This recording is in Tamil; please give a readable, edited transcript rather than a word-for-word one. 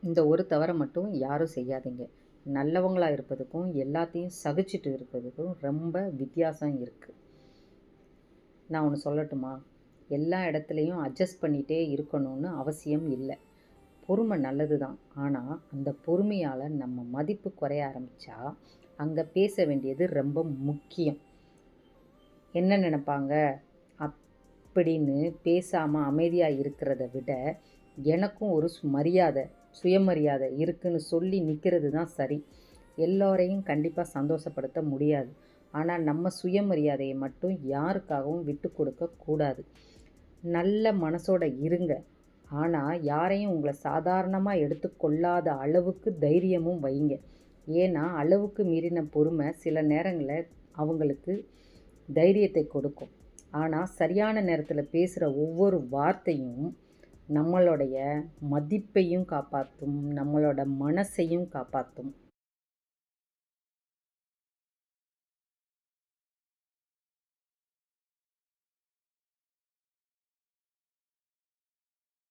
இந்த ஒரு தவறை மட்டும் யாரும் செய்யாதீங்க. நல்லவங்களா இருப்பதுக்கும், எல்லாத்தையும் சகிச்சுட்டு இருப்பதுக்கும் ரொம்ப வித்தியாசம் இருக்குது. நான் ஒன்று சொல்லட்டுமா? எல்லா இடத்துலையும் அட்ஜஸ்ட் பண்ணிகிட்டே இருக்கணும்னு அவசியம் இல்லை. பொறுமை நல்லது தான். ஆனால் அந்த பொறுமையால் நம்ம மதிப்பு குறைய ஆரம்பித்தா அங்கே பேச வேண்டியது ரொம்ப முக்கியம். என்ன நினைப்பாங்க அப்படின்னு பேசாமல் அமைதியாக இருக்கிறத விட, எனக்கும் ஒரு மரியாதை, சுயமரியாதை இருக்குன்னு சொல்லி நிற்கிறது தான் சரி. எல்லோரையும் கண்டிப்பாக சந்தோஷப்படுத்த முடியாது. ஆனால் நம்ம சுயமரியாதையை மட்டும் யாருக்காகவும் விட்டு கொடுக்கக்கூடாது. நல்ல மனசோட இருங்க. ஆனால் யாரையும் உங்களை சாதாரணமாக எடுத்துக்கொள்ளாத அளவுக்கு தைரியமும் வைங்க. ஏன்னா அளவுக்கு மீறின பொறுமை சில நேரங்களில் அவங்களுக்கு தைரியத்தை கொடுக்கும். ஆனால் சரியான நேரத்தில் பேசுகிற ஒவ்வொரு வார்த்தையும் நம்மளுடைய மதிப்பையும் காப்பாற்றும், நம்மளோட மனசையும் காப்பாற்றும்.